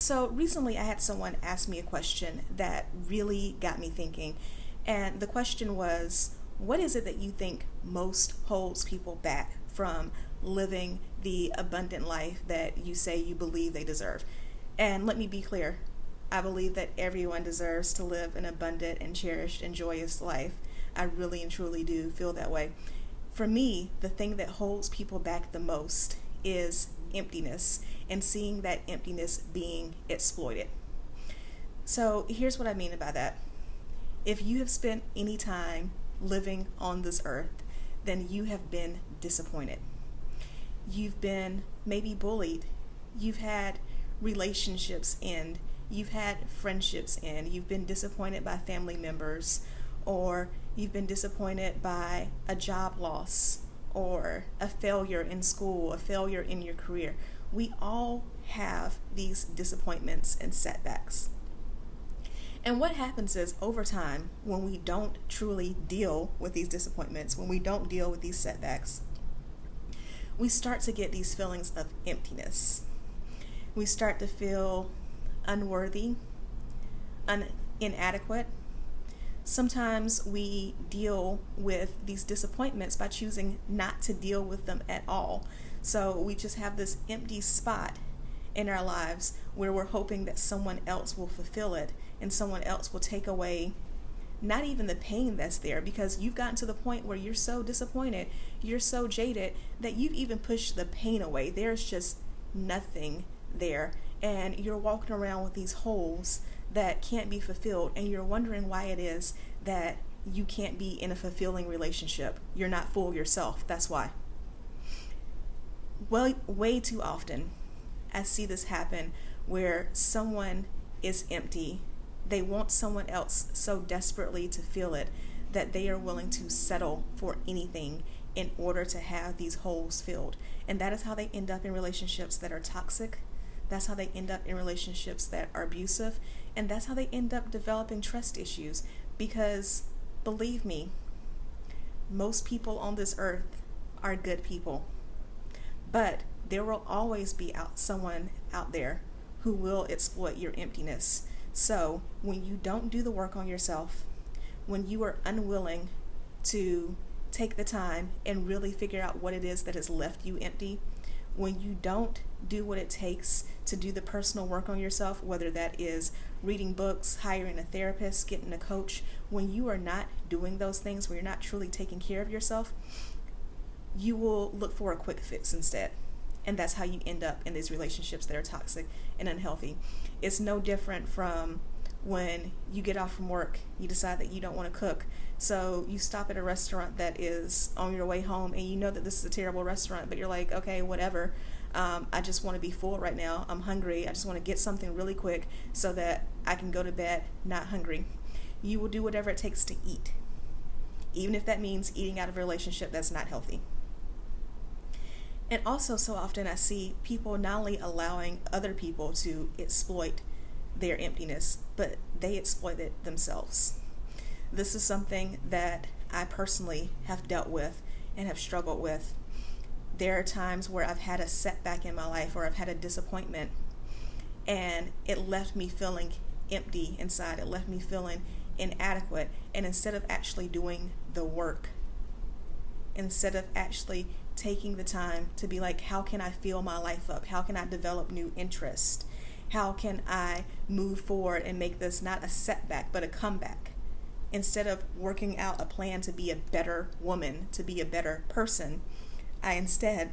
So recently I had someone ask me a question that really got me thinking. And the question was, what is it that you think most holds people back from living the abundant life that you say you believe they deserve? And let me be clear, I believe that everyone deserves to live an abundant and cherished and joyous life. I really and truly do feel that way. For me, the thing that holds people back the most is emptiness, and seeing that emptiness being exploited. So here's what I mean by that. If you have spent any time living on this earth, then you have been disappointed. You've been maybe bullied. You've had relationships end. You've had friendships end. You've been disappointed by family members, or you've been disappointed by a job loss, or a failure in school, a failure in your career. We all have these disappointments and setbacks. And what happens is, over time, when we don't truly deal with these disappointments, when we don't deal with these setbacks, we start to get these feelings of emptiness. We start to feel unworthy, inadequate. Sometimes we deal with these disappointments by choosing not to deal with them at all. So we just have this empty spot in our lives where we're hoping that someone else will fulfill it, and someone else will take away not even the pain that's there, because you've gotten to the point where you're so disappointed, you're so jaded, that you've even pushed the pain away. There's just nothing there, and you're walking around with these holes that can't be fulfilled, and you're wondering why it is that you can't be in a fulfilling relationship. You're not full yourself. That's why. Well, way too often I see this happen where someone is empty. They want someone else so desperately to feel it that they are willing to settle for anything in order to have these holes filled. And that is how they end up in relationships that are toxic. That's how they end up in relationships that are abusive. And that's how they end up developing trust issues. Because believe me, most people on this earth are good people. But there will always be someone out there who will exploit your emptiness. So when you don't do the work on yourself, when you are unwilling to take the time and really figure out what it is that has left you empty, when you don't do what it takes to do the personal work on yourself, whether that is reading books, hiring a therapist, getting a coach, when you are not doing those things, when you're not truly taking care of yourself, you will look for a quick fix instead. And that's how you end up in these relationships that are toxic and unhealthy. It's no different from when you get off from work, you decide that you don't want to cook. So you stop at a restaurant that is on your way home, and you know that this is a terrible restaurant, but you're like, okay, whatever. I just want to be full right now. I'm hungry. I just want to get something really quick so that I can go to bed not hungry. You will do whatever it takes to eat, even if that means eating out of a relationship that's not healthy. And also, so often I see people not only allowing other people to exploit their emptiness, but they exploit it themselves. This is something that I personally have dealt with and have struggled with. There are times where I've had a setback in my life, or I've had a disappointment, and it left me feeling empty inside. It left me feeling inadequate. And instead of actually doing the work, instead of actually taking the time to be like, how can I fill my life up? How can I develop new interest? How can I move forward and make this not a setback, but a comeback? Instead of working out a plan to be a better woman, to be a better person, I instead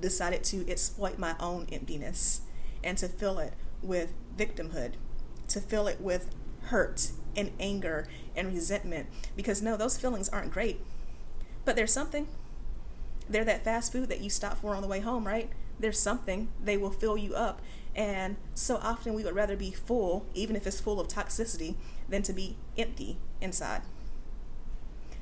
decided to exploit my own emptiness and to fill it with victimhood, to fill it with hurt and anger and resentment. Because no, those feelings aren't great, but there's something. They're that fast food that you stop for on the way home, right? There's something. They will fill you up. And so often we would rather be full, even if it's full of toxicity, than to be empty inside.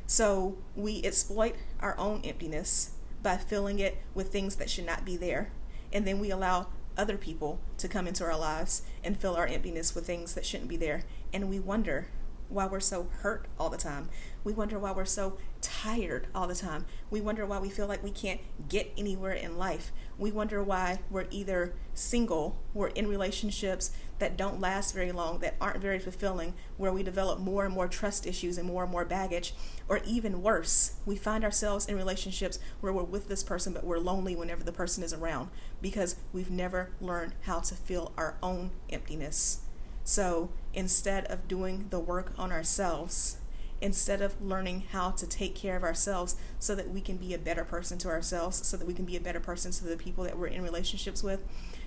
So we exploit our own emptiness by filling it with things that should not be there. And then we allow other people to come into our lives and fill our emptiness with things that shouldn't be there. And we wonder why we're so hurt all the time. We wonder why we're so tired all the time. We wonder why we feel like we can't get anywhere in life. We wonder why we're either single, we're in relationships that don't last very long, that aren't very fulfilling, where we develop more and more trust issues and more baggage, or even worse, we find ourselves in relationships where we're with this person but we're lonely whenever the person is around because we've never learned how to fill our own emptiness. So instead of doing the work on ourselves, instead of learning how to take care of ourselves so that we can be a better person to ourselves, so that we can be a better person to the people that we're in relationships with,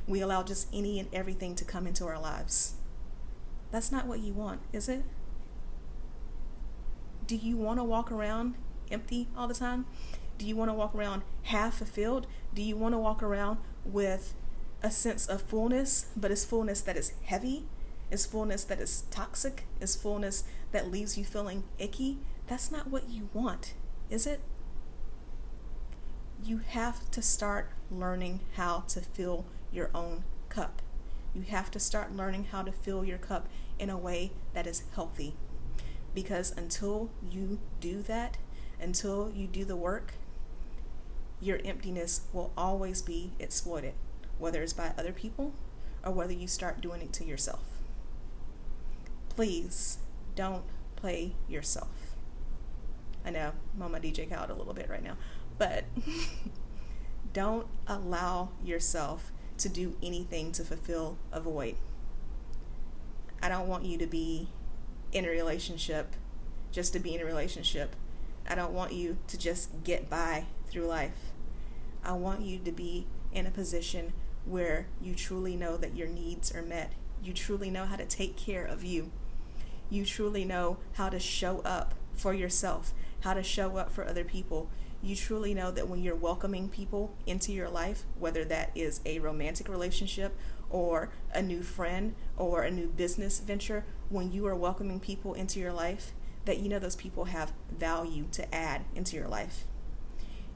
we allow just any and everything to come into our lives. That's not what you want, is it? Do you want to walk around empty all the time? Do you want to walk around half fulfilled? Do you want to walk around with a sense of fullness, but it's fullness that is heavy? Is fullness that is toxic? Is fullness that leaves you feeling icky? That's not what you want, is it? You have to start learning how to fill your own cup. You have to start learning how to fill your cup in a way that is healthy. Because until you do that, until you do the work, your emptiness will always be exploited, whether it's by other people or whether you start doing it to yourself. Please don't play yourself. I know I'm on my DJ Khaled a little bit right now, but don't allow yourself to do anything to fulfill a void. I don't want you to be in a relationship just to be in a relationship. I don't want you to just get by through life. I want you to be in a position where you truly know that your needs are met. You truly know how to take care of you. You truly know how to show up for yourself, how to show up for other people. You truly know that when you're welcoming people into your life, whether that is a romantic relationship or a new friend or a new business venture, when you are welcoming people into your life, that you know those people have value to add into your life.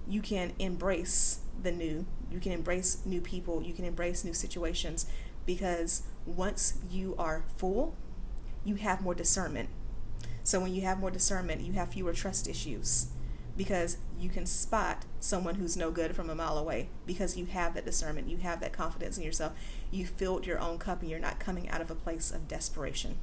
You can embrace the new. You can embrace new people. You can embrace new situations, because once you are full, you have more discernment. So when you have more discernment, you have fewer trust issues, because you can spot someone who's no good from a mile away, because you have that discernment, you have that confidence in yourself. You filled your own cup and you're not coming out of a place of desperation.